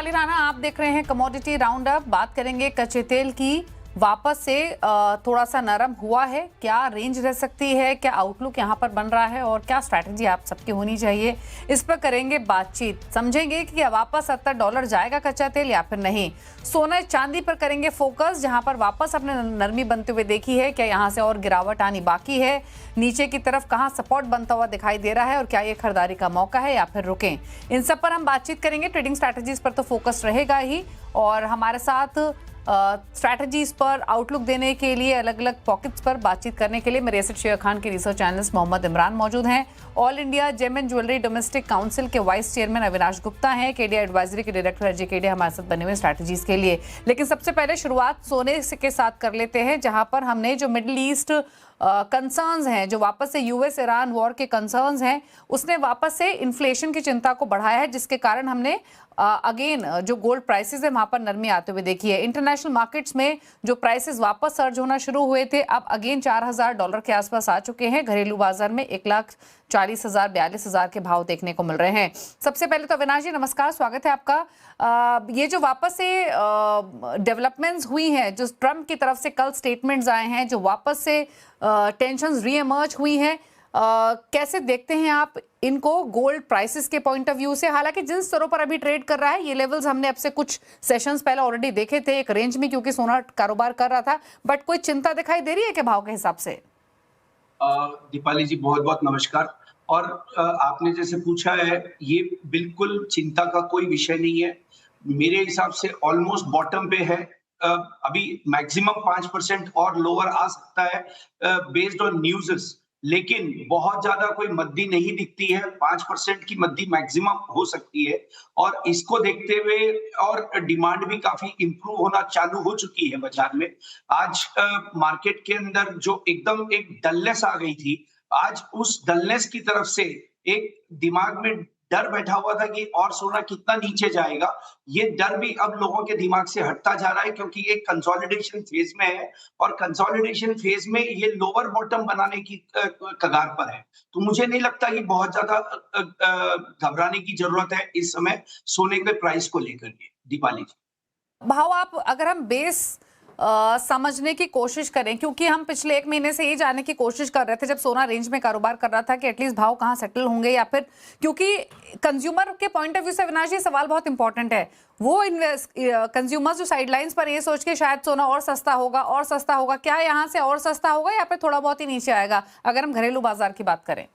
दीपाली राणा, आप देख रहे हैं कमोडिटी राउंड अप। बात करेंगे कच्चे तेल की। वापस से थोड़ा सा नरम हुआ है, क्या रेंज रह सकती है, क्या आउटलुक यहां पर बन रहा है और क्या स्ट्रैटेजी आप सबकी होनी चाहिए, इस पर करेंगे बातचीत। समझेंगे कि क्या वापस $70 जाएगा कच्चा तेल या फिर नहीं। सोना चांदी पर करेंगे फोकस, जहां पर वापस अपने नरमी बनते हुए देखी है, क्या यहां से और गिरावट आनी बाकी है, नीचे की तरफ कहां सपोर्ट बनता हुआ दिखाई दे रहा है और क्या ये खरीदारी का मौका है या फिर रुकें। इन सब पर हम बातचीत करेंगे। ट्रेडिंग स्ट्रैटेजीज पर तो फोकस रहेगा ही, और हमारे साथ स्ट्रैटेजीज पर आउटलुक देने के लिए, अलग अलग पॉकेट्स पर बातचीत करने के लिए मेरे एसेट शेयर खान के रिसर्च एनालिस्ट मोहम्मद इमरान मौजूद हैं। All India Gem and Jewellery Domestic Council के वाइस चेयरमैन अविनाश गुप्ता हैं। केडिया एडवाइजरी के डायरेक्टर अजय केडिया हमारे साथ बने हुए स्ट्रैटेजीज के लिए। लेकिन सबसे पहले शुरुआत सोने के साथ कर लेते हैं, जहां पर हमने जो मिडिल ईस्ट कंसर्न्स हैं, जो वापस से यूएस ईरान वॉर के कंसर्न्स हैं, उसने वापस से इन्फ्लेशन की चिंता को बढ़ाया है, जिसके कारण हमने अगेन जो गोल्ड प्राइसेस है वहां पर नरमी आते हुए देखी है। इंटरनेशनल मार्केट्स में जो प्राइसेस वापस सर्ज होना शुरू हुए थे, अब अगेन $4,000 के आसपास आ चुके हैं। घरेलू बाजार में 1,40,000 42,000 के भाव देखने को मिल रहे हैं। सबसे पहले तो अविनाश जी नमस्कार, स्वागत है आपका। ये जो वापस से डेवलपमेंट्स हुई हैं, जो ट्रम्प की तरफ से कल स्टेटमेंट्स आए हैं, जो वापस से टेंशंस रीएमर्ज हुई हैं, कैसे देखते हैं आप इनको गोल्ड प्राइसेस के पॉइंट ऑफ व्यू से? हालांकि जिन स्तरों पर अभी ट्रेड कर रहा है, ये लेवल्स हमने अब से कुछ सेशंस पहले ऑलरेडी देखे थे एक रेंज में, क्योंकि सोना कारोबार कर रहा था, बट कोई चिंता दिखाई दे रही है क्या भाव के हिसाब से? दीपाली जी बहुत बहुत नमस्कार। और आपने जैसे पूछा है, ये बिल्कुल चिंता का कोई विषय नहीं है। मेरे हिसाब से ऑलमोस्ट बॉटम पे है। अभी मैक्सिमम 5% और लोअर आ सकता है बेस्ड ऑन न्यूज़, लेकिन बहुत ज्यादा कोई मद्दी नहीं दिखती है। 5% की मद्दी मैक्सिमम हो सकती है, और इसको देखते हुए और डिमांड भी काफी इंप्रूव होना चालू हो चुकी है बाजार में। आज मार्केट के अंदर जो एकदम एक डलनेस आ गई थी, आज उस डलनेस की तरफ से एक दिमाग में डर बैठा हुआ था कि और सोना कितना नीचे जाएगा। ये डर भी अब लोगों के दिमाग से हटता जा रहा है, क्योंकि एक कंसोलिडेशन फेज में है, और कंसोलिडेशन फेज में ये लोअर बॉटम बनाने की कगार पर है। तो मुझे नहीं लगता कि बहुत ज्यादा घबराने की जरूरत है इस समय सोने के प्राइस को लेकर के। दीपाली जी, भाव आप अगर हम बेस समझने की कोशिश करें, क्योंकि हम पिछले एक महीने से ये जानने की कोशिश कर रहे थे, जब सोना रेंज में कारोबार कर रहा था, कि एटलीस्ट भाव कहाँ सेटल होंगे, या फिर क्योंकि कंज्यूमर के पॉइंट ऑफ व्यू से अविनाश जी सवाल बहुत इंपॉर्टेंट है। वो कंज्यूमर्स जो साइडलाइंस पर ये सोच के शायद सोना और सस्ता होगा और सस्ता होगा, क्या यहाँ से और सस्ता होगा या फिर थोड़ा बहुत ही नीचे आएगा, अगर हम घरेलू बाजार की बात करें?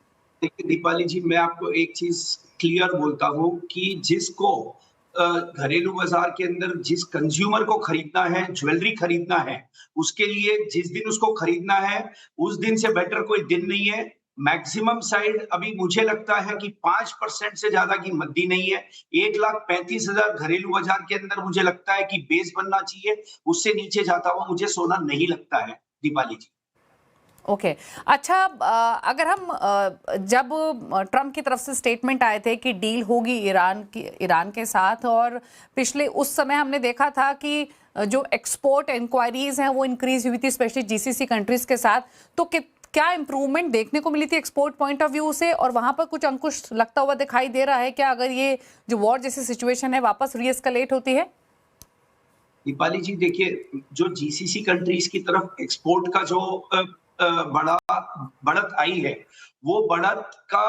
देखिए दीपाली जी, मैं आपको एक चीज क्लियर बोलता हूँ कि जिसको घरेलू बाजार के अंदर जिस कंज्यूमर को खरीदना है, ज्वेलरी खरीदना है, उसके लिए जिस दिन उसको खरीदना है, उस दिन से बेटर कोई दिन नहीं है। मैक्सिमम साइड अभी मुझे लगता है कि 5% से ज्यादा की मद्दी नहीं है। 1,35,000 घरेलू बाजार के अंदर मुझे लगता है कि बेस बनना चाहिए। उससे नीचे जाता हुआ मुझे सोना नहीं लगता है। दीपाली जी, ओके अच्छा, अगर हम जब ट्रम्प की तरफ से स्टेटमेंट आए थे कि डील होगी ईरान के साथ, और पिछले उस समय हमने देखा था कि जो एक्सपोर्ट इंक्वायरीज हैं वो इंक्रीज हुई थी, स्पेशली जीसीसी कंट्रीज के साथ, तो क्या इंप्रूवमेंट देखने को मिली थी एक्सपोर्ट पॉइंट ऑफ व्यू से, और वहां पर कुछ अंकुश लगता हुआ दिखाई दे रहा है क्या, अगर ये जो वॉर जैसी सिचुएशन है वापस रीएस्केलेट होती है? दीपाली जी देखिए, जो जीसीसी कंट्रीज की तरफ एक्सपोर्ट का जो बढ़त आई है, वो बढ़त का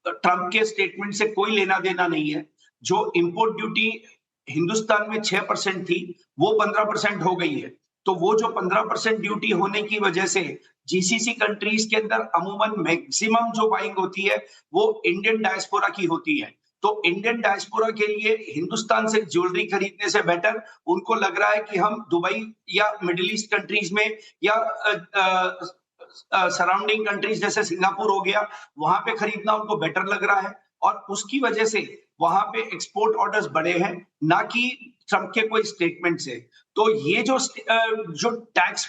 ट्रम्प के स्टेटमेंट से कोई लेना देना नहीं है। जो इंपोर्ट ड्यूटी हिंदुस्तान में 6% थी, वो 15% हो गई है। तो वो जो 15% ड्यूटी होने की वजह से जीसीसी कंट्रीज के अंदर अमूमन मैक्सिमम जो बाइंग होती है, वो इंडियन डायस्पोरा की होती है। तो इंडियन डायस्पोरा के लिए हिंदुस्तान से ज्वेलरी खरीदने से बेटर उनको लग रहा है कि हम दुबई या मिडिल ईस्ट कंट्रीज में या सराउंडिंग कंट्रीज जैसे सिंगापुर हो गया, वहां पे खरीदना उनको बेटर लग रहा है, और उसकी वजह से वहां पे एक्सपोर्ट ऑर्डर्स बढ़े हैं, ना कि ट्रम्प के कोई स्टेटमेंट से। तो ये जो टैक्स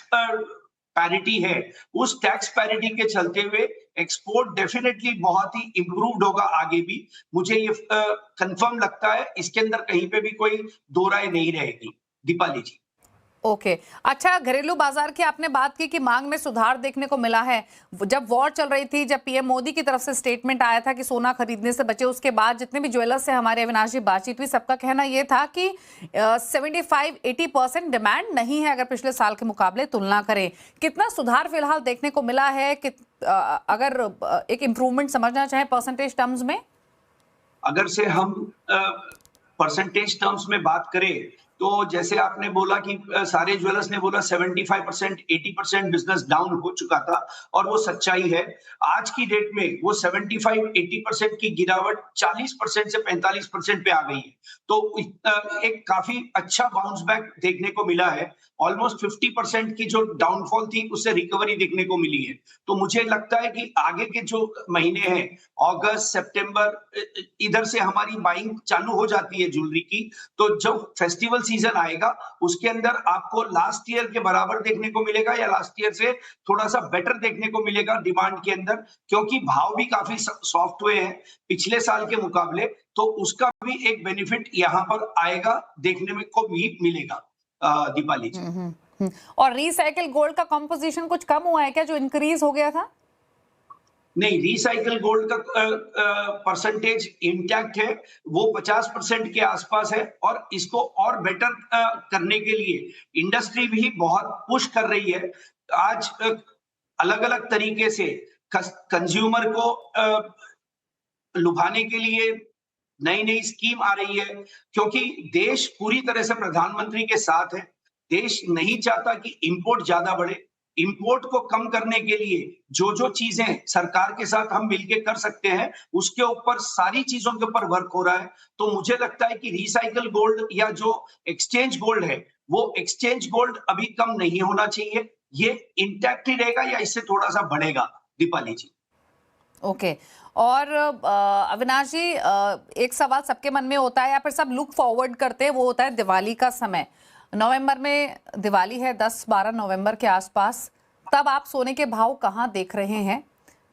पैरिटी है, उस टैक्स पैरिटी के चलते हुए एक्सपोर्ट डेफिनेटली बहुत ही इंप्रूव्ड होगा आगे भी। मुझे ये कंफर्म लगता है, इसके अंदर कहीं पे भी कोई दो राय नहीं रहेगी। दीपाली जी, ओके अच्छा, घरेलू बाजार की आपने बात की कि मांग में सुधार देखने को मिला है। जब वॉर चल रही थी, जब पीएम मोदी की तरफ से स्टेटमेंट आया था कि सोना खरीदने से बचे, उसके बाद जितने भी ज्वेलर्स से हमारे अविनाश जी बातचीत हुई, सबका कहना यह था कि 75-80% डिमांड नहीं है अगर पिछले साल के मुकाबले तुलना करें। कितना सुधार फिलहाल देखने को मिला है कि अगर एक इम्प्रूवमेंट समझना चाहें परसेंटेज टर्म्स में? अगर से हम परसेंटेज टर्म्स में बात करें तो जैसे आपने बोला कि सारे ज्वेलर्स ने बोला 75% 80% बिजनेस डाउन हो चुका था और वो सच्चाई है। आज की डेट में वो 75-80% की गिरावट 40% से 45% पे आ गई है। तो एक काफी अच्छा बाउंस बैक देखने को मिला है। ऑलमोस्ट 50% की जो डाउनफॉल थी उससे रिकवरी देखने को मिली है। तो मुझे लगता है कि आगे के जो महीने हैं, अगस्त सितंबर, इधर से हमारी बाइंग चालू हो जाती है ज्वेलरी की। तो जब फेस्टिवल सीजन आएगा उसके अंदर आपको लास्ट ईयर के बराबर देखने को मिलेगा या लास्ट ईयर से थोड़ा सा बेटर देखने को मिलेगा डिमांड के अंदर, क्योंकि भाव भी काफी सॉफ्ट हुए हैं पिछले साल के मुकाबले। तो उसका भी एक बेनिफिट यहाँ पर आएगा, देखने में को भी मिलेगा दीपाली जी। और रिसाइकिल गोल्ड का कंपोजिशन कुछ कम हुआ है क्या, जो इंक्रीज हो गया था? नहीं, रिसाइकल गोल्ड का परसेंटेज इंटैक्ट है, वो 50% के आसपास है और इसको और बेटर करने के लिए इंडस्ट्री भी बहुत पुश कर रही है। आज अलग-अलग तरीके से कंज्यूमर को लुभाने के लिए नई-नई स्कीम आ रही है, क्योंकि देश पूरी तरह से प्रधानमंत्री के साथ है। देश नहीं चाहता कि इंपोर्ट ज्यादा बढ़े। इंपोर्ट को कम करने के लिए जो चीजें सरकार के साथ हम मिलकर कर सकते हैं, उसके ऊपर सारी चीजों के ऊपर वर्क हो रहा है। तो मुझे लगता है कि रिसाइकल गोल्ड या जो एक्सचेंज गोल्ड है, वो एक्सचेंज गोल्ड अभी कम नहीं होना चाहिए। ये इंटैक्ट ही रहेगा या इससे थोड़ा सा बढ़ेगा, दीपाली जी। ओके और अविनाश जी, एक सवाल सबके मन में होता है या फिर सब लुक फॉरवर्ड करते हैं, वो होता है दिवाली का समय। नवंबर में दिवाली है, 10-12 नवंबर के आसपास। तब आप सोने के भाव कहाँ देख रहे हैं,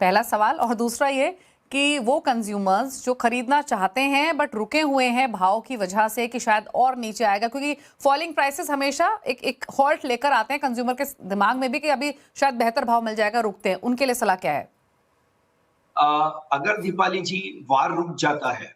पहला सवाल। और दूसरा ये कि वो कंज्यूमर्स जो खरीदना चाहते हैं बट रुके हुए हैं भाव की वजह से कि शायद और नीचे आएगा, क्योंकि फॉलिंग प्राइसेस हमेशा एक हॉल्ट लेकर आते हैं कंज्यूमर के दिमाग में भी कि अभी शायद बेहतर भाव मिल जाएगा, रुकते हैं, उनके लिए सलाह क्या है? अगर दीपाली जी वार रुक जाता है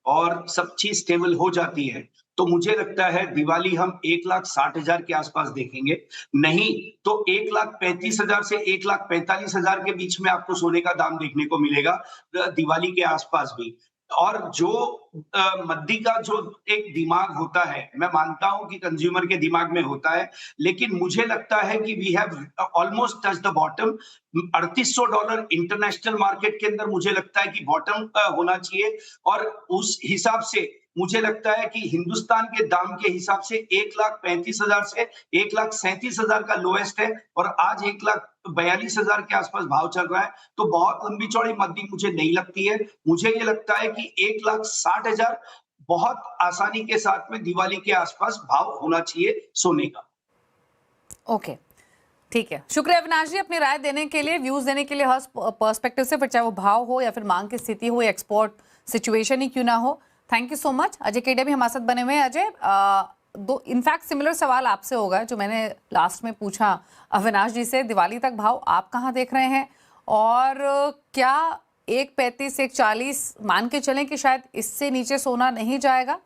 और सब चीज स्टेबल हो जाती है, तो मुझे लगता है दिवाली हम 1,60,000 के आसपास देखेंगे। नहीं तो 1,35,000 से 1,45,000 के बीच में आपको सोने का दाम देखने को मिलेगा दिवाली के आसपास भी। और जो मद्दी का जो एक दिमाग होता है, मैं मानता हूं कि कंज्यूमर के दिमाग में होता है, लेकिन मुझे लगता है कि we have almost touch the bottom. $3,800 international market के अंदर मुझे लगता है कि बॉटम होना चाहिए। और उस हिसाब से मुझे लगता है कि हिंदुस्तान के दाम के हिसाब से 1,35,000 से 1,37,000 का लोएस्ट है और आज 1,42,000 के आसपास भाव चल रहा है। तो बहुत लंबी चौड़ी मद्दी मुझे नहीं लगती है। मुझे ये लगता है कि 1,60,000 बहुत आसानी के साथ में दिवाली के आसपास भाव होना चाहिए सोने का। ओके, ठीक है। शुक्रिया अविनाश जी अपनी राय देने के लिए, व्यूज देने के लिए हर पर्सपेक्टिव से, फिर चाहे वो भाव हो या फिर मांग की स्थिति हो, एक्सपोर्ट सिचुएशन ही क्यों ना हो। Thank you so much. Ajay Kedia भी हमारे साथ बने हुए हैं। अजय, दो इनफैक्ट सिमिलर सवाल आपसे होगा जो मैंने लास्ट में पूछा अविनाश जी से। दिवाली तक भाव आप कहाँ देख रहे हैं, और क्या 1,35 1,40 मान के चलें कि शायद इससे नीचे सोना नहीं जाएगा?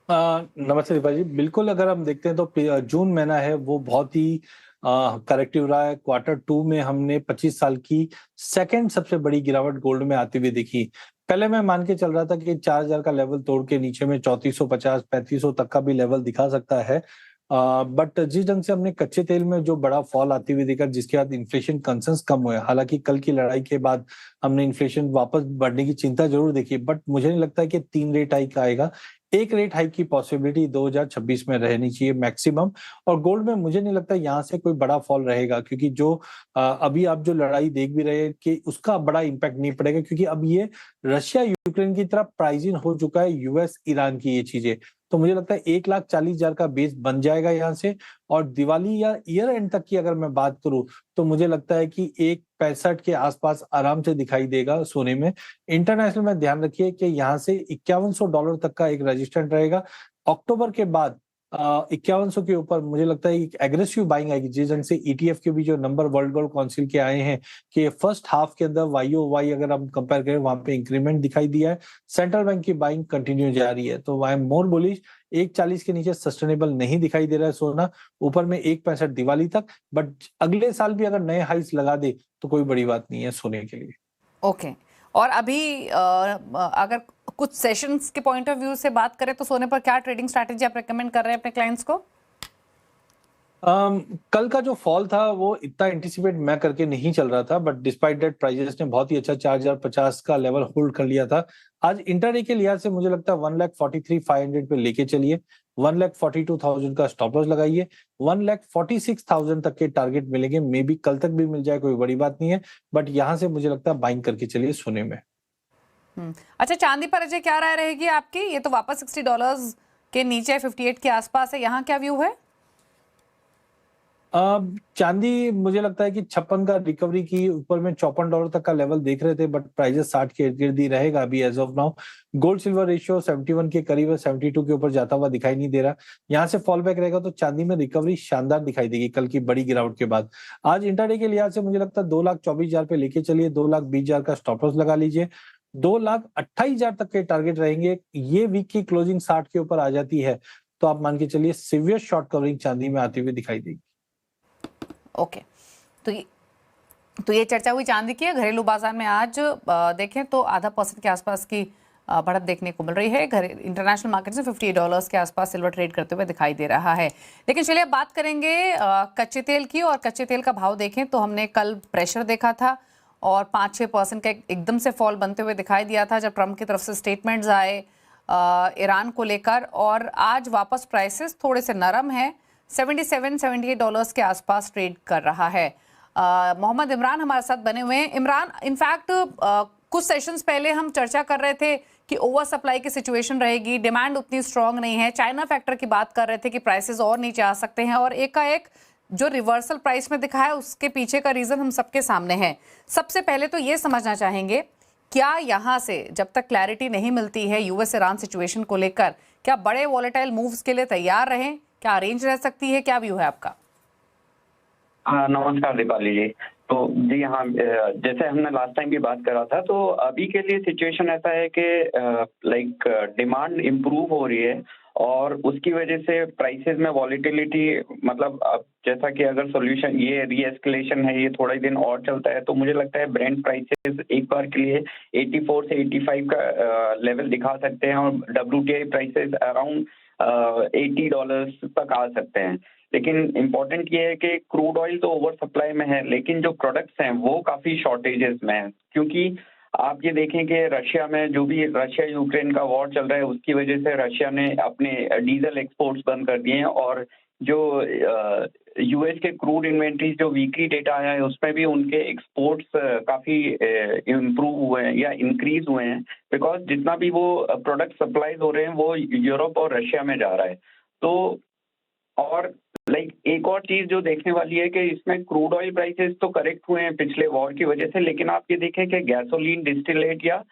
नमस्ते दीपा जी। बिल्कुल, अगर हम देखते हैं तो जून महीना है वो बहुत ही करेक्टिव रहा है। Q2 में हमने 25 साल की सेकंड सबसे बड़ी गिरावट गोल्ड में आती हुई देखी। पहले मैं मान के चल रहा था कि 4,000 का लेवल तोड़ के नीचे में 3,450 3,500 तक का भी लेवल दिखा सकता है। बट जिस ढंग से हमने कच्चे तेल में जो बड़ा फॉल आती हुई देखा, जिसके बाद इन्फ्लेशन कंसर्न्स कम हुए, हालांकि कल की लड़ाई के बाद हमने इन्फ्लेशन वापस बढ़ने की चिंता जरूर देखी, बट मुझे नहीं लगता है कि 3 रेट हाइक आएगा। एक रेट हाइक की पॉसिबिलिटी 2026 में रहनी चाहिए मैक्सिमम। और गोल्ड में मुझे नहीं लगता यहाँ से कोई बड़ा फॉल रहेगा, क्योंकि जो अभी आप जो लड़ाई देख भी रहे हैं कि उसका बड़ा इंपैक्ट नहीं पड़ेगा, क्योंकि अब ये रशिया यूक्रेन की तरफ प्राइज इन हो चुका है, यूएस ईरान की ये चीजें। तो मुझे लगता है 1,40,000 का बेस बन जाएगा यहाँ से। और दिवाली या ईयर एंड तक की अगर मैं बात करूं तो मुझे लगता है कि 1,65 के आसपास आराम से दिखाई देगा सोने में। इंटरनेशनल में ध्यान रखिए कि यहाँ से $5,100 तक का एक रेजिस्टेंस रहेगा। अक्टूबर के बाद 5100 के ऊपर मुझे लगता है एक एग्रेसिव बाइंग आएगी, जिस ढंग से ETF के भी जो नंबर वर्ल्ड गोल्ड काउंसिल के आए हैं कि फर्स्ट हाफ के अंदर YOY अगर हम कंपेयर करें वहां पे इंक्रीमेंट दिखाई दिया है, सेंट्रल बैंक की बाइंग कंटिन्यू जा रही है, तो आई एम मोर बुलिश। 140 के नीचे सस्टेनेबल नहीं दिखाई दे रहा है सोना, ऊपर में 165 दिवाली तक, बट अगले साल भी अगर नए हाइस लगा दे तो कोई बड़ी बात नहीं है सोने के लिए। ओके और अभी अगर कुछ सेशंस के पॉइंट ऑफ व्यू से बात करें तो सोने पर क्या ट्रेडिंग स्ट्रैटेजी आप रेकमेंड कर रहे हैं अपने क्लाइंट्स को? कल का जो फॉल था वो इतना एंटिसिपेट मैं करके नहीं चल रहा था, बट डिस्पाइट दैट प्राइजेस ने बहुत ही अच्छा 4050 का लेवल होल्ड कर लिया था। आज इंटरडे के लिहाज से मुझे लगता है 1,43,500 पे लेके चलिए, 1,42,000 का स्टॉप लॉस लगाइए, 1,46,000 तक के टारगेट मिलेंगे, मे बी कल तक भी मिल जाए, कोई बड़ी बात नहीं है, बट यहाँ से मुझे लगता है बाइंग करके चलिए सोने में। अच्छा, चांदी पर अजय क्या राय रहेगी आपकी? ये तो वापस $60 के नीचे 58 के आसपास है, यहाँ क्या व्यू है? चांदी मुझे लगता है कि 56 का रिकवरी की, ऊपर में $54 तक का लेवल देख रहे थे, बट प्राइजेस 60 के इर्द गिर्द ही रहेगा अभी as of now. Gold silver ratio 71 के करीब है, 72 के ऊपर जाता हुआ दिखाई नहीं दे रहा। यहाँ से फॉल बैक रहेगा तो चांदी में रिकवरी शानदार दिखाई देगी कल की बड़ी गिरावट के बाद। आज इंटरडे के लिहाज से मुझे लगता है 2,24,000 पे लेके चलिए, 2,20,000 का स्टॉप लॉस लगा लीजिए, 2,28,000 तक के टारगेट रहेंगे। ये वीक की क्लोजिंग 60 के ऊपर आ जाती है तो आप मान के चलिए सीवियर शॉर्ट कवरिंग चांदी में आती हुई दिखाई देगी। ओके, तो ये चर्चा हुई चांदी की। घरेलू बाजार में आज देखें तो 0.5% के आसपास की बढ़त देखने को मिल रही है। इंटरनेशनल मार्केट में $58 के आसपास सिल्वर ट्रेड करते हुए दिखाई दे रहा है। लेकिन चलिए अब बात करेंगे कच्चे तेल की, और कच्चे तेल का भाव देखें तो हमने कल प्रेशर देखा था और 5-6% का एकदम से फॉल बनते हुए दिखाई दिया था जब ट्रंप की तरफ से स्टेटमेंट्स आए ईरान को लेकर, और आज वापस प्राइसेस थोड़े से नरम है, $77-78 के आसपास ट्रेड कर रहा है। मोहम्मद इमरान हमारे साथ बने हुए हैं। इमरान, इनफैक्ट कुछ सेशंस पहले हम चर्चा कर रहे थे कि ओवर सप्लाई की सिचुएशन रहेगी, डिमांड उतनी स्ट्रांग नहीं है, चाइना फैक्टर की बात कर रहे थे कि प्राइसेस और नीचे आ सकते हैं, और एकाएक जो रिवर्सल प्राइस में दिखा है उसके पीछे का रीजन हम सबके सामने है। सबसे पहले तो ये समझना चाहेंगे, क्या यहाँ से जब तक क्लैरिटी नहीं मिलती है यूएस ईरान सिचुएशन को लेकर, क्या बड़े वॉलेटाइल मूव्स के लिए तैयार रहें? क्या रेंज रह सकती है? क्या व्यू है आपका? हाँ, नमस्कार दीपाली जी। तो जी हाँ, जैसे हमने लास्ट टाइम भी बात करा था, तो अभी के लिए सिचुएशन ऐसा है कि लाइक डिमांड इम्प्रूव हो रही है और उसकी वजह से प्राइसेस में वॉलेटिलिटी, मतलब अब जैसा कि अगर सॉल्यूशन ये रीएस्केलेशन है, ये थोड़ा ही दिन और चलता है, तो मुझे लगता है ब्रेंट प्राइसेस एक बार के लिए 84 से 85 का लेवल दिखा सकते हैं और WTI प्राइसेस अराउंड $80 तक आ सकते हैं। लेकिन इम्पोर्टेंट ये है कि क्रूड ऑयल तो ओवर सप्लाई में है, लेकिन जो प्रोडक्ट्स हैं वो काफ़ी शॉर्टेजेस में हैं, क्योंकि आप ये देखें कि रशिया में जो भी रशिया यूक्रेन का वॉर चल रहा है उसकी वजह से रशिया ने अपने डीजल एक्सपोर्ट्स बंद कर दिए हैं, और जो यूएस के क्रूड इन्वेंट्रीज जो वीकली डेटा आया है उसमें भी उनके एक्सपोर्ट्स काफ़ी इम्प्रूव हुए हैं या इंक्रीज हुए हैं, बिकॉज जितना भी वो प्रोडक्ट सप्लाईज हो रहे हैं वो यूरोप और रशिया में जा रहा है। तो और एक और चीज जो देखने वाली है कि इसमें क्रूड ऑयल प्राइसेस तो करेक्ट हुए हैं पिछले वॉर की वजह से, लेकिन आप ये देखें कि गैसोलीन, डिस्टिलेट या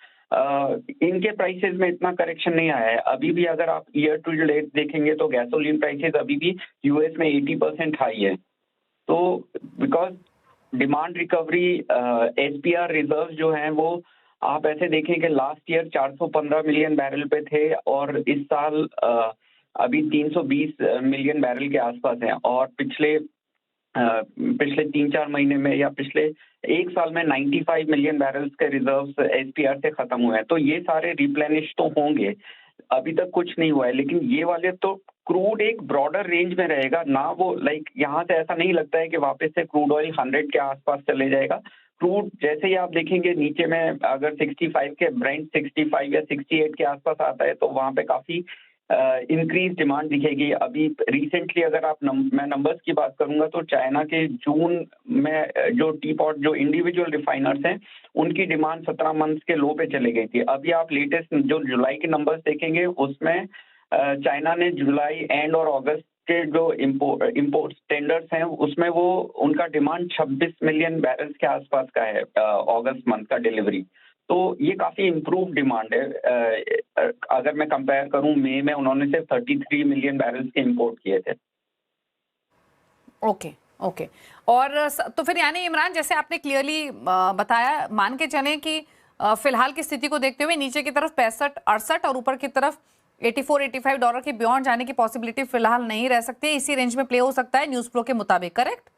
इनके प्राइसेस में इतना करेक्शन नहीं आया है। अभी भी अगर आप ईयर टू डेट देखेंगे तो गैसोलीन प्राइसेस अभी भी यूएस में 80% हाई है। तो because demand recovery, SPR reserve जो हैं वो आप ऐसे देखें कि लास्ट ईयर 415 मिलियन बैरल पे थे और इस साल अभी 320 मिलियन बैरल के आसपास हैं, और पिछले 3-4 महीने में या पिछले एक साल में 95 मिलियन बैरल्स के रिजर्व्स एसपीआर से खत्म हुए हैं। तो ये सारे रिप्लेनिश तो होंगे, अभी तक कुछ नहीं हुआ है, लेकिन ये वाले तो क्रूड एक ब्रॉडर रेंज में रहेगा ना, वो यहाँ से ऐसा नहीं लगता है कि वापस से क्रूड ऑयल 100 के आसपास चले जाएगा। क्रूड जैसे ही आप देखेंगे नीचे में अगर 65 के ब्रेंट 65 या 68 के आसपास आता है तो वहाँ पे काफी इंक्रीज डिमांड दिखेगी। अभी रिसेंटली अगर आप मैं नंबर्स की बात करूंगा तो चाइना के जून में जो टी पॉट जो इंडिविजुअल रिफाइनर्स हैं उनकी डिमांड 17 मंथ्स के लो पे चली गई थी। अभी आप लेटेस्ट जो जुलाई के नंबर्स देखेंगे उसमें चाइना ने जुलाई एंड और अगस्त के जो इम्पोर्ट टेंडर्स हैं उसमें वो उनका डिमांड 26 मिलियन बैरल्स के आसपास का है अगस्त मंथ का डिलीवरी। तो ये काफी इम्प्रूव डिमांड है। अगर मैं कंपेयर करूं, मई में उन्होंने सिर्फ 33 मिलियन बैरल्स के इंपोर्ट किए थे। Okay okay. और तो फिर यानी इमरान, जैसे आपने क्लियरली बताया, मान के चलें कि फिलहाल की स्थिति को देखते हुए नीचे की तरफ 65-68 और ऊपर की तरफ $84-85 के बियॉन्ड जाने की पॉसिबिलिटी फिलहाल नहीं रह सकती, इसी रेंज में प्ले हो सकता है न्यूज़ फ्लो के मुताबिक, करेक्ट?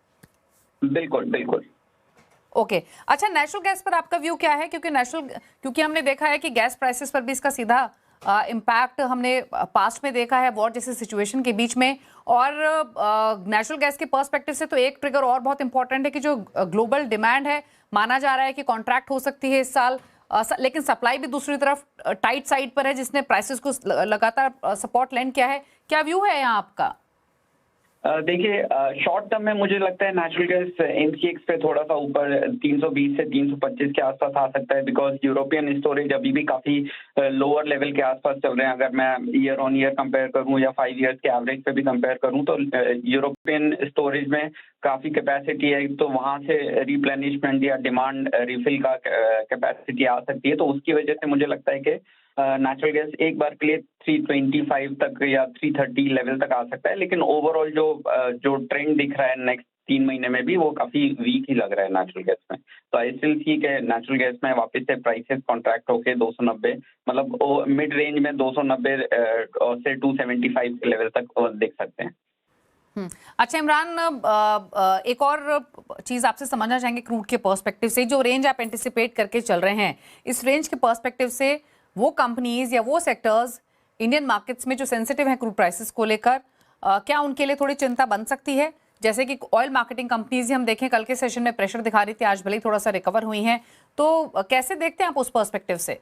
बिल्कुल बिल्कुल। ओके अच्छा, नेचुरल गैस पर आपका व्यू क्या है? क्योंकि हमने देखा है कि गैस प्राइसेस पर भी इसका सीधा इम्पैक्ट हमने पास्ट में देखा है वॉर जैसी सिचुएशन के बीच में। और नेचुरल गैस के पर्सपेक्टिव से तो एक ट्रिगर और बहुत इंपॉर्टेंट है कि जो ग्लोबल डिमांड है, माना जा रहा है कि कॉन्ट्रैक्ट हो सकती है इस साल, लेकिन सप्लाई भी दूसरी तरफ टाइट साइड पर है, जिसने प्राइसेस को लगातार सपोर्ट लैंड किया है। क्या व्यू है यहाँ आपका? देखिए, शॉर्ट टर्म में मुझे लगता है नेचुरल गैस एमसीएक्स पे थोड़ा सा ऊपर 320 से 325 के आसपास आ सकता है, बिकॉज यूरोपियन स्टोरेज अभी भी काफी लोअर लेवल के आसपास चल रहे हैं। अगर मैं ईयर ऑन ईयर कंपेयर करूं या 5 ईयर्स के एवरेज पे भी कंपेयर करूं, तो यूरोपियन स्टोरेज में काफी कैपेसिटी है, तो वहां से रिप्लेनिशमेंट या डिमांड रिफिल का कैपेसिटी आ सकती है। तो उसकी वजह से मुझे लगता है कि नेचुरल गैस एक बार के लिए 325 तक या 330 लेवल तक आ सकता है। लेकिन ओवरऑल जो ट्रेंड दिख रहा है नेक्स्ट 3 महीने में भी, वो काफी वीक ही लग रहा है नेचुरल गैस में। तो आई स्टिल ठीक है, नेचुरल गैस में वापस से प्राइसेस कॉन्ट्रैक्ट होके 290, मतलब मिड रेंज में 290 से 275 के लेवल तक देख सकते हैं। अच्छा इमरान, एक और चीज आपसे समझना चाहेंगे क्रूड के पर्सपेक्टिव से। जो रेंज आप एंटिसिपेट करके चल रहे हैं, इस रेंज के पर्सपेक्टिव से वो कंपनीज या वो सेक्टर्स इंडियन मार्केट्स में जो सेंसिटिव हैं क्रूड प्राइसेस को लेकर, क्या उनके लिए थोड़ी चिंता बन सकती है? जैसे कि ऑयल मार्केटिंग कंपनीज ही हम देखें कल के सेशन में प्रेशर दिखा रही थी, आज भले ही थोड़ा सा रिकवर हुई हैं, तो कैसे देखते हैं आप उस पर्सपेक्टिव से?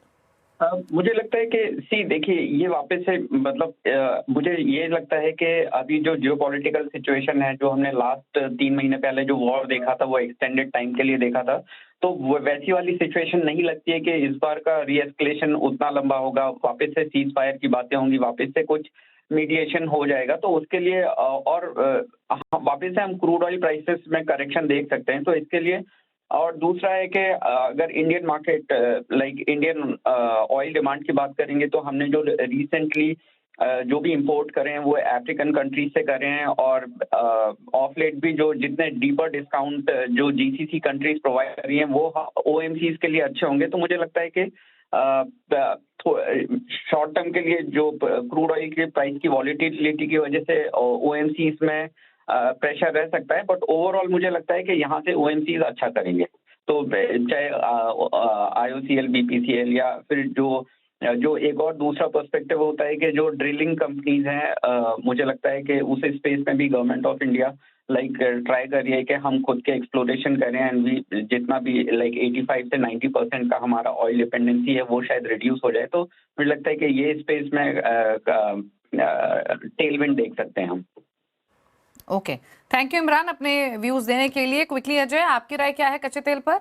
मुझे लगता है कि देखिए, ये वापस से मतलब मुझे ये लगता है कि अभी जो जियोपॉलिटिकल सिचुएशन है, जो हमने लास्ट 3 महीने पहले जो वॉर देखा था, वो एक्सटेंडेड टाइम के लिए देखा था, तो वैसी वाली सिचुएशन नहीं लगती है कि इस बार का रीएस्केलेशन उतना लंबा होगा। वापस से सीज फायर की बातें होंगी, वापस से कुछ मीडिएशन हो जाएगा, तो उसके लिए और वापस से हम क्रूड ऑयल प्राइसेस में करेक्शन देख सकते हैं। तो इसके लिए, और दूसरा है कि अगर Indian market like Indian oil demand की बात करेंगे, तो हमने जो रिसेंटली जो भी इंपोर्ट करे हैं वो अफ्रीकन कंट्रीज से करे हैं, और ऑफ लेट भी जो जितने डीपर डिस्काउंट जो जीसीसी कंट्रीज प्रोवाइड कर रही हैं वो ओएमसीज के लिए अच्छे होंगे। तो मुझे लगता है कि शॉर्ट टर्म के लिए जो क्रूड ऑयल के प्राइस की वॉलिटिलिटी की वजह से ओएमसीज में प्रेशर रह सकता है, बट ओवरऑल मुझे लगता है कि यहाँ से ओएमसीज अच्छा करेंगे। तो चाहे आईओसीएल, बीपीसीएल, या फिर जो एक और दूसरा पर्सपेक्टिव होता है कि जो ड्रिलिंग कंपनीज हैं, मुझे लगता है कि उस स्पेस में भी government of India like try कर रही है कि हम खुद के एक्सप्लोरेशन करें, एंड भी जितना भी लाइक 85 से 90% का हमारा ऑयल डिपेंडेंसी है वो शायद रिड्यूस हो जाए। तो मुझे लगता है कि ये स्पेस में टेलविंड देख सकते हैं हम। ओके, थैंक यू इमरान अपने व्यूज देने के लिए। क्विकली अजय, आपकी राय क्या है कच्चे तेल पर?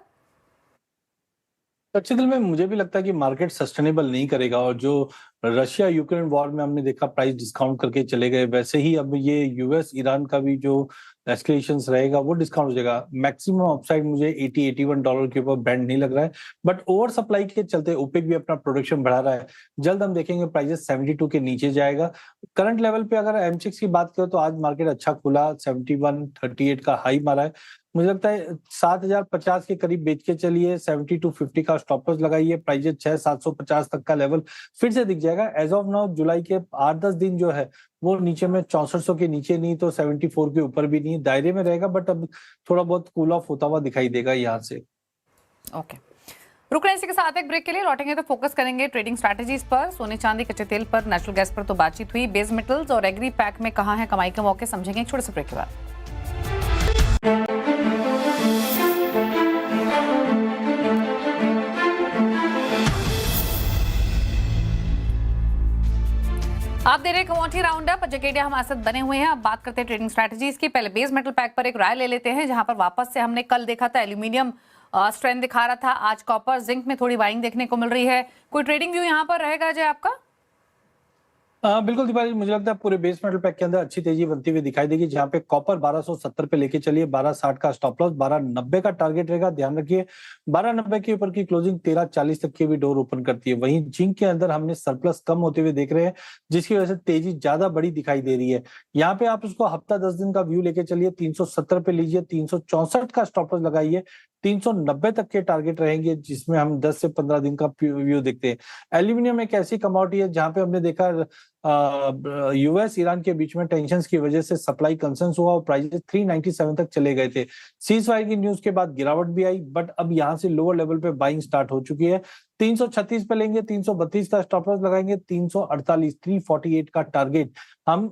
कच्चे तेल में मुझे भी लगता है कि मार्केट सस्टेनेबल नहीं करेगा, और जो रशिया यूक्रेन वॉर में हमने देखा प्राइस डिस्काउंट करके चले गए, वैसे ही अब ये यूएस ईरान का भी जो एस्केलेशंस रहेगा वो डिस्काउंट हो जाएगा। मैक्सिमम अपसाइड मुझे $80-81 के ऊपर बैंड नहीं लग रहा है, बट ओवर सप्लाई के चलते ओपेक भी अपना प्रोडक्शन बढ़ा रहा है। जल्द हम देखेंगे प्राइसेस 72 के नीचे जाएगा। करंट लेवल पे अगर एमसिक्स की बात करें तो आज मार्केट अच्छा खुला, 7138 का हाई मारा है। मुझे लगता है 7050 के करीब बेच के चलिए, 7250 का स्टॉप लॉस लगाइए, प्राइजेस 6750 तक का लेवल फिर से दिख जाएगा। एज ऑफ नाउ जुलाई के 8-10 दिन जो है वो नीचे में 6400 के नीचे नहीं तो 74 के ऊपर भी नहीं, दायरे में रहेगा, बट अब थोड़ा बहुत कूल ऑफ होता हुआ दिखाई देगा यहाँ से। ओके, रुक रहे हैं इसी के साथ एक ब्रेक के लिए। लौटेंगे तो फोकस करेंगे ट्रेडिंग स्ट्रैटेजीज पर। सोने चांदी, कच्चे तेल पर, नेचुरल गैस पर तो बातचीत हुई, बेस मेटल्स और एग्री पैक में कहाँ है कमाई के मौके, समझेंगे एक छोटे से ब्रेक के बाद। आप दे रहे कमोडिटी राउंड अप, जकेडिया हमारे साथ बने हुए हैं। अब बात करते हैं ट्रेडिंग स्ट्रैटेजीज की। पहले बेस मेटल पैक पर एक राय ले लेते हैं, जहां पर वापस से हमने कल देखा था एल्यूमिनियम स्ट्रेंथ दिखा रहा था, आज कॉपर जिंक में थोड़ी बाइंग देखने को मिल रही है। कोई ट्रेडिंग व्यू यहां पर रहेगा अजय आपका? बिल्कुल दीपाली, मुझे लगता है पूरे बेस मेटल पैक के अंदर अच्छी तेजी बनती हुई दिखाई देगी, जहां पे कॉपर 1270 पे लेके चलिए, 1260 का स्टॉप लॉस, 1290 का टारगेट रहेगा। ध्यान रखिए 1290 के ऊपर की क्लोजिंग 1340 तक की भी डोर ओपन करती है। वहीं जिंक के अंदर हमने सरप्लस कम होते हुए देख रहे हैं, जिसकी वजह से तेजी ज्यादा बड़ी दिखाई दे रही है। यहाँ पे आप उसको हफ्ता 10 दिन का व्यू लेके चलिए, 370 पे लीजिए, 364 का स्टॉप लॉस लगाइए, 390 तक के टारगेट रहेंगे, जिसमें हम 10 से 15 दिन का व्यू देखते हैं। एल्यूमिनियम एक ऐसी कमोडिटी है जहां पे हमने देखा यूएस ईरान के बीच में टेंशंस की वजह से सप्लाई कंसर्न्स हुआ और प्राइसेस 397 तक चले गए थे। सीज फायर की न्यूज के बाद गिरावट भी आई, बट अब यहां से लोअर लेवल पे बाइंग स्टार्ट हो चुकी है। 336 पे लेंगे, 332 का स्टॉप लॉस लगाएंगे, 348 348 का टारगेट हम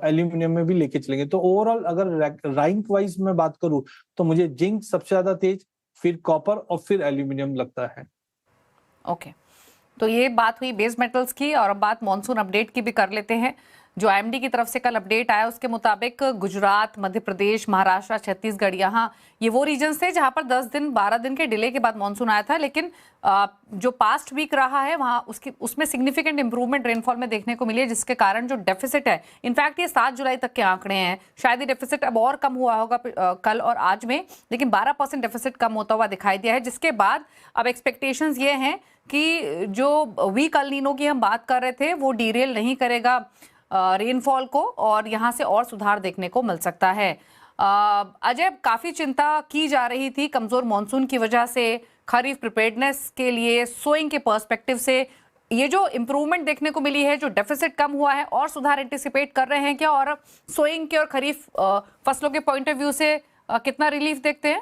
एल्यूमिनियम में भी लेके चलेंगे। तो ओवरऑल अगर रैंक वाइज में बात करूं तो मुझे जिंक सबसे ज्यादा तेज, फिर कॉपर और फिर एल्यूमिनियम लगता है। ओके, तो ये बात हुई बेस मेटल्स की, और अब बात मॉनसून अपडेट की भी कर लेते हैं। जो आईएमडी की तरफ से कल अपडेट आया उसके मुताबिक गुजरात, मध्य प्रदेश, महाराष्ट्र, छत्तीसगढ़, यहाँ ये वो रीजन्स थे जहां पर 10 दिन 12 दिन के डिले के बाद मॉनसून आया था, लेकिन जो पास्ट वीक रहा है वहां उसमें सिग्निफिकेंट इंप्रूवमेंट रेनफॉल में देखने को मिली है, जिसके कारण जो डेफिसिट है, इनफैक्ट ये 7 जुलाई तक के आंकड़े हैं, शायद ये डेफिसिट अब और कम हुआ होगा कल और आज में, लेकिन 12% डेफिसिट कम होता हुआ दिखाई दिया है। जिसके बाद अब एक्सपेक्टेशंस ये हैं कि जो वीक अल नीनो की हम बात कर रहे थे वो डीरेल नहीं करेगा रेनफॉल को, और यहाँ से और सुधार देखने को मिल सकता है। अजय, काफी चिंता की जा रही थी कमजोर मॉनसून की वजह से खरीफ प्रिपेयर्डनेस के लिए, सोइंग के पर्सपेक्टिव से ये जो इंप्रूवमेंट देखने को मिली है, जो डेफिसिट कम हुआ है, और सुधार एंटिसिपेट कर रहे हैं क्या, और सोइंग के और खरीफ फसलों के पॉइंट ऑफ व्यू से कितना रिलीफ देखते हैं?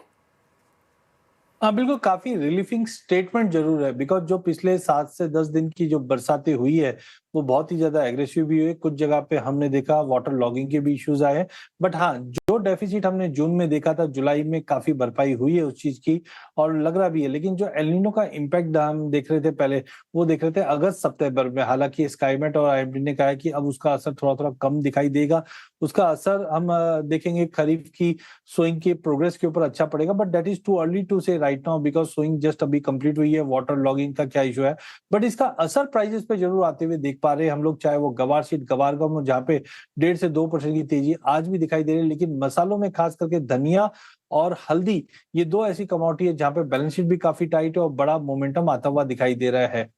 बिल्कुल, काफी रिलीफिंग स्टेटमेंट जरूर है, बिकॉज जो पिछले 7 से 10 दिन की जो बरसातें हुई है वो बहुत ही ज्यादा एग्रेसिव भी हुई। कुछ जगह पे हमने देखा वाटर लॉगिंग के भी इश्यूज आए हैं, बट हाँ, जो डेफिसिट हमने जून में देखा था, जुलाई में काफी भरपाई हुई है उस चीज की, और लग रहा भी है। लेकिन जो एल नीनो का इम्पैक्ट हम देख रहे थे पहले, वो देख रहे थे अगस्त सितंबर में। हालांकि स्काईमेट और आईएमडी ने कहा है कि अब उसका असर थोड़ा थोड़ा कम दिखाई देगा। उसका असर हम देखेंगे खरीफ की सोइंग की प्रोग्रेस के ऊपर अच्छा पड़ेगा, but that is too early to say right now, because sowing just अभी कंप्लीट हुई है। वाटर लॉगिंग का क्या इशू है, बट इसका असर प्राइसेस पे जरूर आते हुए देख पा रहे हैं हम लोग, चाहे वो गवार शीट, गवार गम, जहाँ पे 1.5 से 2% की तेजी आज भी दिखाई दे रही है। लेकिन मसालों में खास करके धनिया और हल्दी, ये दो ऐसी कमोडिटी है जहाँ पे बैलेंस शीट भी काफी टाइट है और बड़ा मोमेंटम आता हुआ दिखाई दे रहा है।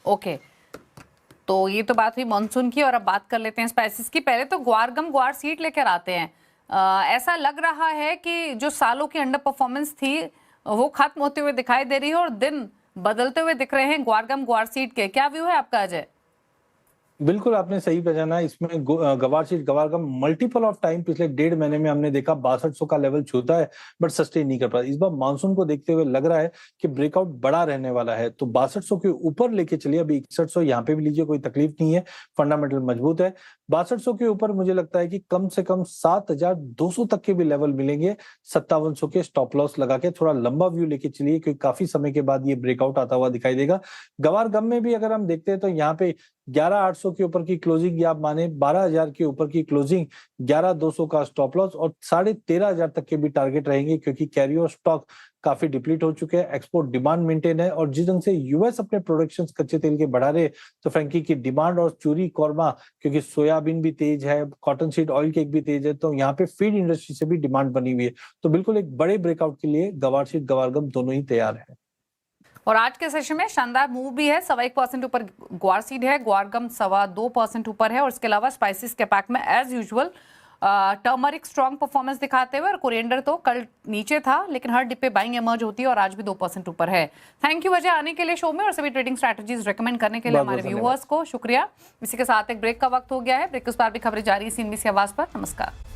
ओके, तो ये तो बात हुई मॉनसून की, और अब बात कर लेते हैं स्पाइसेस की। पहले तो ग्वार गम, ग्वार सीड लेकर आते हैं। ऐसा लग रहा है कि जो सालों की अंडर परफॉर्मेंस थी वो खत्म होते हुए दिखाई दे रही है और दिन बदलते हुए दिख रहे हैं ग्वार गम, ग्वार सीड के। क्या व्यू है आपका अजय? बिल्कुल, आपने सही पहचाना। इसमें गवार शीट, गवार गम मल्टीपल ऑफ टाइम पिछले 1.5 महीने में हमने देखा 6200 का लेवल छूता है, बट सस्टेन नहीं कर पाता। इस बार मानसून को देखते हुए लग रहा है कि ब्रेकआउट बड़ा रहने वाला है, तो 6200 के ऊपर लेके चलिए। अभी 6100 यहाँ पे भी लीजिए, कोई तकलीफ नहीं है, फंडामेंटल मजबूत है। 6200 के ऊपर मुझे लगता है कि कम से कम 7200 तक के भी लेवल मिलेंगे। 5700 के स्टॉप लॉस लगा के थोड़ा लंबा व्यू लेके चलिए, क्योंकि काफी समय के बाद ये ब्रेकआउट आता हुआ दिखाई देगा। गवार गम में भी अगर हम देखते हैं तो यहाँ पे 11800 के ऊपर की क्लोजिंग, या आप माने 12000 के ऊपर की क्लोजिंग, 11200 का स्टॉप लॉस और 13500 तक के भी टारगेट रहेंगे, क्योंकि कैरी ओवर स्टॉक काफी डिप्लीट हो चुके हैं, एक्सपोर्ट डिमांड मेंटेन है, और जिस ढंग से यूएस अपने प्रोडक्शन कच्चे तेल के बढ़ा रहे, तो फ्रैंकी की डिमांड और चूरी कौरमा, क्योंकि सोयाबीन भी तेज है, कॉटन सीड ऑयल केक भी तेज है, तो यहाँ पे फीड इंडस्ट्री से भी डिमांड बनी हुई है। तो बिल्कुल एक बड़े ब्रेकआउट के लिए गवार सीड, गवार गम दोनों ही तैयार है। और आज के सेशन में शानदार मूव भी है, 1.25% ऊपर ग्वार सीड है, ग्वार गम 2.25% ऊपर है, और इसके अलावा स्पाइसेस के पैक में as usual turmeric strong performance दिखाते हुए, और कोरिएंडर तो कल नीचे था लेकिन हर डिप पे बाइंग इमर्ज होती है और आज भी 2% ऊपर है। थैंक यू अजय आने के लिए शो में और सभी ट्रेडिंग स्ट्रैटेजीज रेकमेंड करने के लिए हमारे व्यूअर्स को शुक्रिया। इसी के साथ एक ब्रेक का वक्त हो गया है। ब्रेक के उस पार भी खबरें जारी CNBC आवाज पर। नमस्कार।